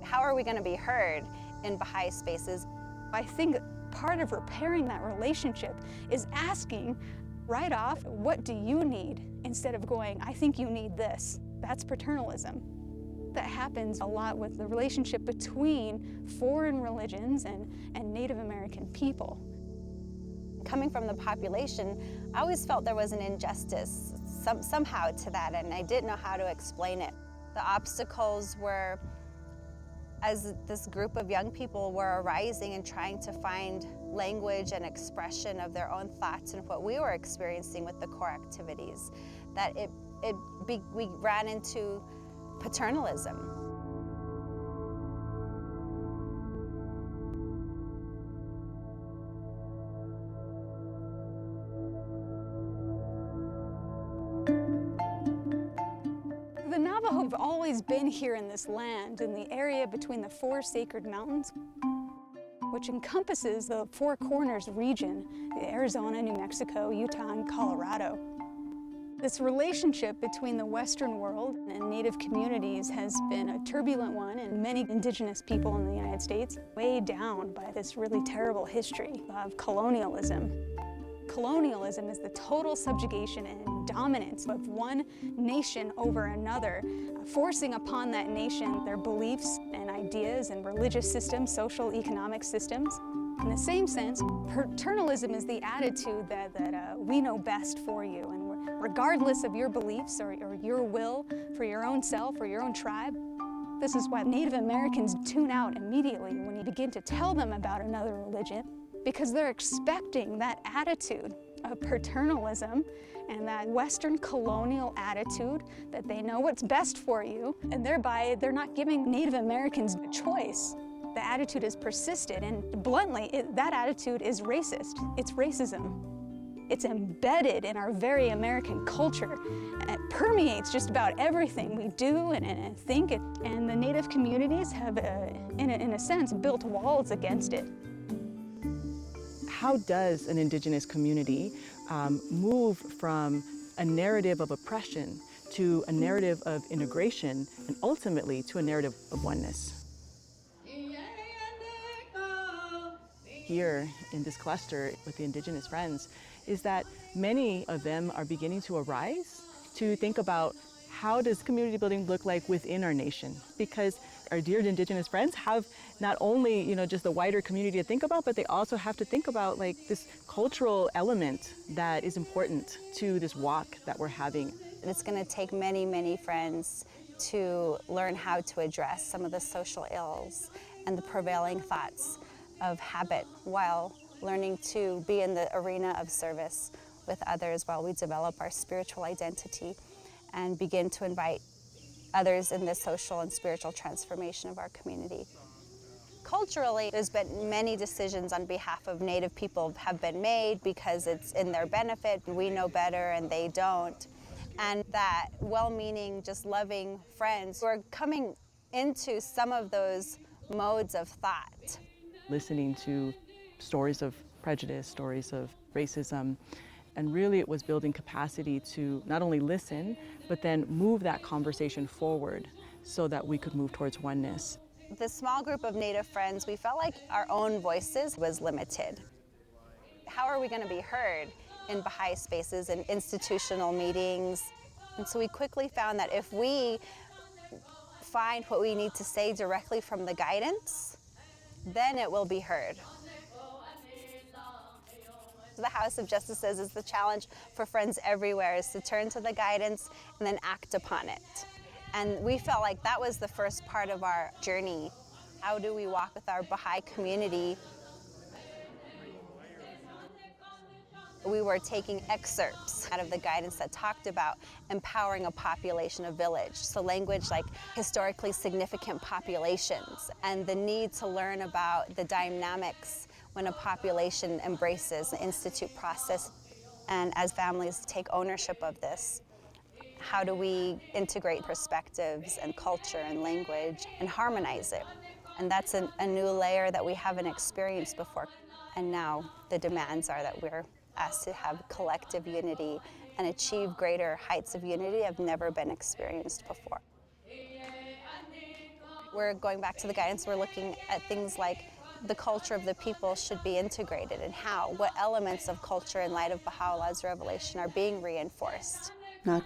How are we going to be heard in Baha'i spaces? I think part of repairing that relationship is asking right off, what do you need? Instead of going, I think you need this. That's paternalism. That happens a lot with the relationship between foreign religions and Native American people. Coming from the population, I always felt there was an injustice somehow to that, and I didn't know how to explain it. The obstacles were, as this group of young people were arising and trying to find language and expression of their own thoughts and what we were experiencing with the core activities, that we ran into paternalism. The Navajo have always been here in this land, in the area between the four sacred mountains, which encompasses the Four Corners region, Arizona, New Mexico, Utah, and Colorado. This relationship between the Western world and Native communities has been a turbulent one, and many indigenous people in the United States weighed down by this really terrible history of colonialism. Colonialism is the total subjugation and dominance of one nation over another, forcing upon that nation their beliefs and ideas and religious systems, social, economic systems. In the same sense, paternalism is the attitude that we know best for you, and regardless of your beliefs or your will for your own self or your own tribe. This is why Native Americans tune out immediately when you begin to tell them about another religion, because they're expecting that attitude of paternalism and that Western colonial attitude that they know what's best for you, and thereby they're not giving Native Americans a choice. The attitude is persisted, and bluntly, that attitude is racist. It's racism. It's embedded in our very American culture. It permeates just about everything we do and think, and the Native communities have, in a sense, built walls against it. How does an indigenous community move from a narrative of oppression to a narrative of integration and ultimately to a narrative of oneness? Here in this cluster with the indigenous friends is that many of them are beginning to arise to think about how does community building look like within our nation? Because our dear indigenous friends have not only, just the wider community to think about, but they also have to think about like this cultural element that is important to this walk that we're having. It's going to take many, many friends to learn how to address some of the social ills and the prevailing thoughts of habit while learning to be in the arena of service with others while we develop our spiritual identity and begin to invite others in the social and spiritual transformation of our community. Culturally, there's been many decisions on behalf of Native people have been made because it's in their benefit, we know better and they don't. And that well-meaning, just loving friends who are coming into some of those modes of thought. Listening to stories of prejudice, stories of racism, and really it was building capacity to not only listen, but then move that conversation forward so that we could move towards oneness. The small group of Native friends, we felt like our own voices was limited. How are we going to be heard in Baha'i spaces and institutional meetings? And so we quickly found that if we find what we need to say directly from the guidance, then it will be heard. The House of Justices is the challenge for friends everywhere, is to turn to the guidance and then act upon it. And we felt like that was the first part of our journey. How do we walk with our Baha'i community? We were taking excerpts out of the guidance that talked about empowering a population, a village. So language like historically significant populations and the need to learn about the dynamics when a population embraces the institute process, and as families take ownership of this, how do we integrate perspectives and culture and language and harmonize it? And that's a new layer that we haven't experienced before. And now the demands are that we're asked to have collective unity and achieve greater heights of unity that have never been experienced before. We're going back to the guidance, we're looking at things like the culture of the people should be integrated and how, what elements of culture in light of Baha'u'llah's revelation are being reinforced. What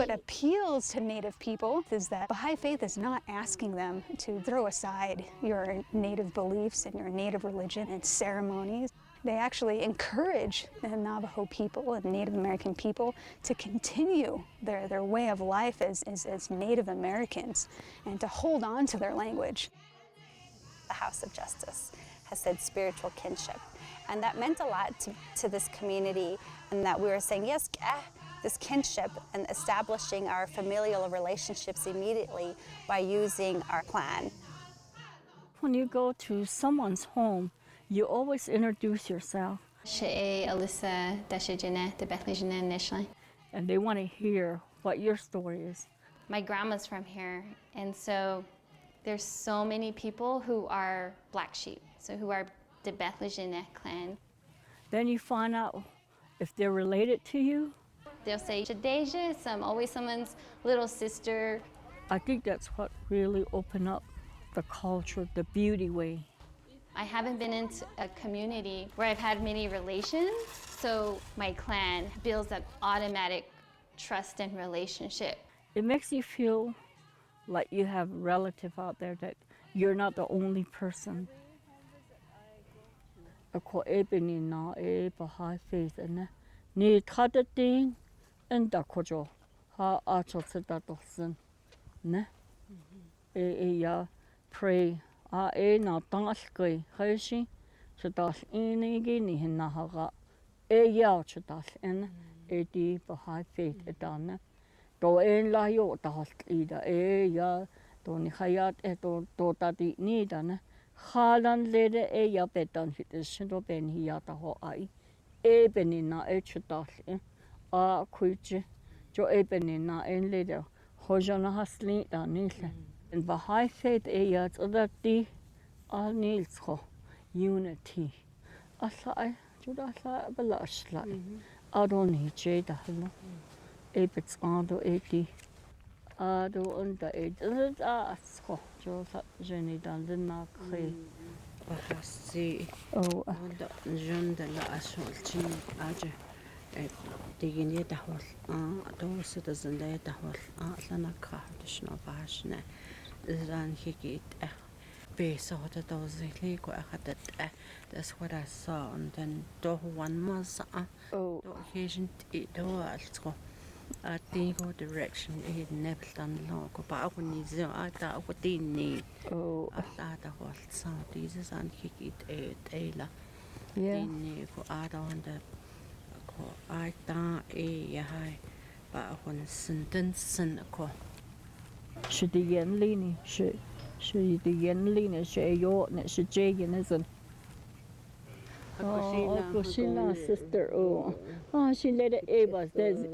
appeals to Native people is that Baha'i faith is not asking them to throw aside your Native beliefs and your Native religion and ceremonies. They actually encourage the Navajo people and Native American people to continue their way of life as Native Americans and to hold on to their language. The House of Justice has said spiritual kinship, and that meant a lot to this community, and that we were saying, yes, this kinship and establishing our familial relationships immediately by using our clan. When you go to someone's home, you always introduce yourself. And they want to hear what your story is. My grandma's from here, and so there's so many people who are black sheep, so who are the Bethlehem clan. Then you find out if they're related to you. They'll say, Shadeja, always someone's little sister. I think that's what really opened up the culture, the beauty way. I haven't been into a community where I've had many relations, so my clan builds that automatic trust and relationship. It makes you feel like you have a relative out there, that you're not the only person. Ako ebeni na e Baha'i faith ne ni tadating and dakojo ha acho tadadosin ne ya pray e na tangalkei heishi chadas inigi ni hinahaga ya chadas en di Baha'i faith edana do en la yo das ida ya do ni hayat to tadi ni dana halan lede ya betan shindo ben hiata ho ai benina chadas a kuiche jo benina en lede hojana hasli danile. In Baha'i faith, ya tsadati al nilsko unity. Asai juda sa balashla. Adoni jeda hello. Ebits ando eti. Ado unda eti asko. Jo sa jeni dan lina khe. Bahasi. Oh. Unda junda la asol chin aje. Digini dahol. Do citizen day dahol. Lana kha dishno bahashne. Zan hikit base of the dozily go ahead. That's what I saw, and then do one month occasion it does go at the go direction it never done long but when you I thought what they need I thought the whole sound these and hikit a la go out on the I thought a high but when sentence go. She the yenlini, she the yenlini, she yo, she jagan isn't. Oh, Kushina sister, she let it Eva says,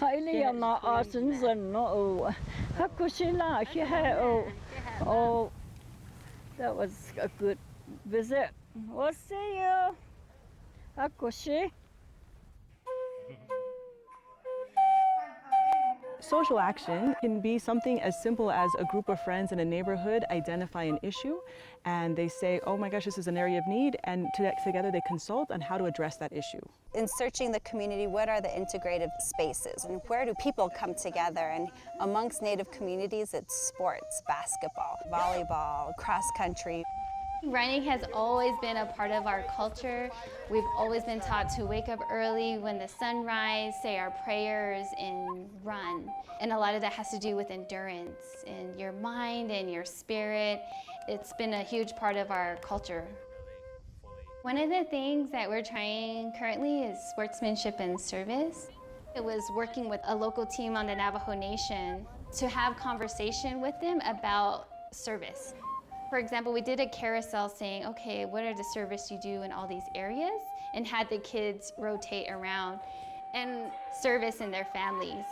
highly am not Arsons and no, Hakushina, she had, oh, that was a good visit. We'll see you, Hakushi. Social action can be something as simple as a group of friends in a neighborhood identify an issue and they say, oh my gosh, this is an area of need, and together they consult on how to address that issue. In searching the community, what are the integrative spaces and where do people come together? And amongst Native communities, it's sports, basketball, volleyball, cross country. Running has always been a part of our culture. We've always been taught to wake up early when the sun rises, say our prayers, and run. And a lot of that has to do with endurance in your mind and your spirit. It's been a huge part of our culture. One of the things that we're trying currently is sportsmanship and service. It was working with a local team on the Navajo Nation to have conversation with them about service. For example, we did a carousel saying, okay, what are the service you do in all these areas? And had the kids rotate around. And service in their families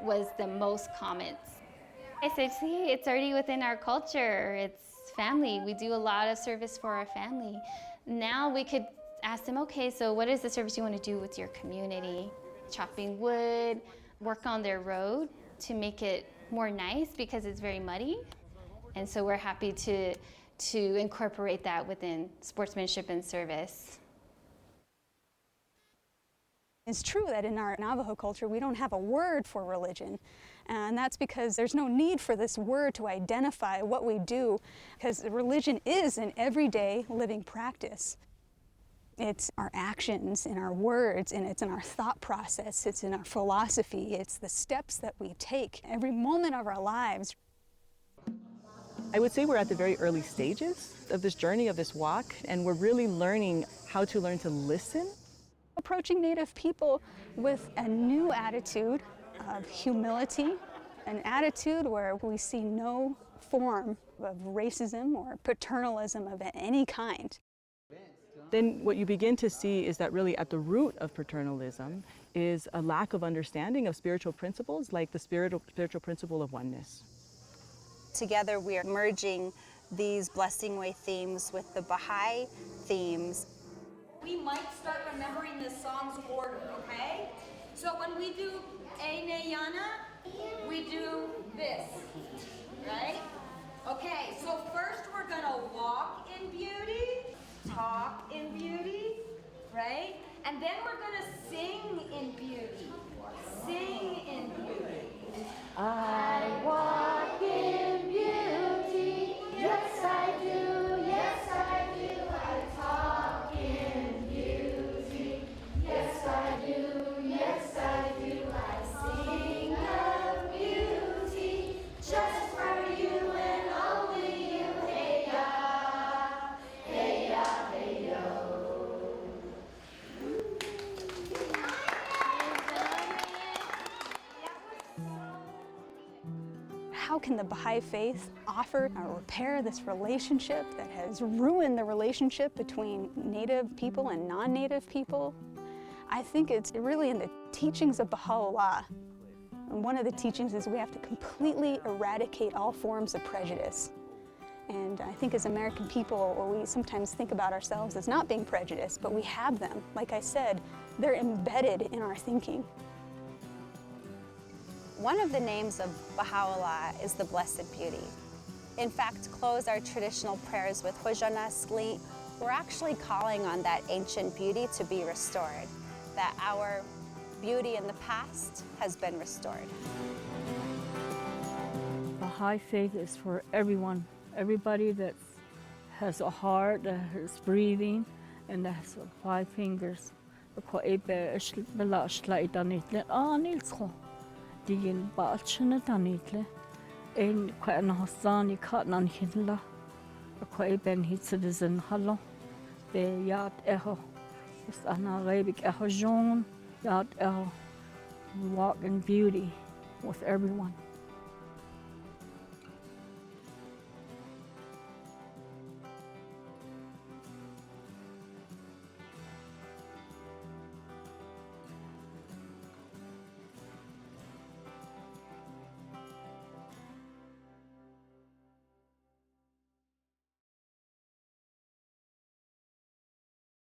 was the most comments. I said, see, it's already within our culture. It's family. We do a lot of service for our family. Now we could ask them, okay, so what is the service you want to do with your community? Chopping wood, work on their road to make it more nice because it's very muddy. And so we're happy to incorporate that within sportsmanship and service. It's true that in our Navajo culture, we don't have a word for religion. And that's because there's no need for this word to identify what we do, because religion is an everyday living practice. It's our actions and our words, and it's in our thought process, it's in our philosophy, it's the steps that we take every moment of our lives. I would say we're at the very early stages of this journey, of this walk, and we're really learning how to learn to listen. Approaching Native people with a new attitude of humility, an attitude where we see no form of racism or paternalism of any kind. Then what you begin to see is that really at the root of paternalism is a lack of understanding of spiritual principles, like the spiritual principle of oneness. Together we are merging these Blessing Way themes with the Baha'i themes. We might start remembering the song's order, okay? So when we do Eineyana, we do this, right? Okay, so first we're gonna walk in beauty, talk in beauty, right? And then we're gonna sing in beauty. Sing in beauty. I walk in beauty, yes I do, yes I do. I talk in beauty, yes I do, yes I do. I sing of beauty, just for you and only you. Hey ya, hey ya, hey yo. How can the Baha'i faith offer or repair this relationship that has ruined the relationship between Native people and non-Native people? I think it's really in the teachings of Baha'u'llah. And one of the teachings is we have to completely eradicate all forms of prejudice. And I think as American people, we sometimes think about ourselves as not being prejudiced, but we have them. Like I said, they're embedded in our thinking. One of the names of Baha'u'llah is the Blessed Beauty. In fact, to close our traditional prayers with Hojana Skli, we're actually calling on that ancient beauty to be restored, that our beauty in the past has been restored. Baha'i faith is for everyone, everybody that has a heart, that is breathing, and that has 5 fingers. Digin baalchana tanitle, ein kwana hasani katnan hinla, a ben hit citizen hallo, the yard echo, was an Arabic echo John, yard echo, walk in beauty with everyone.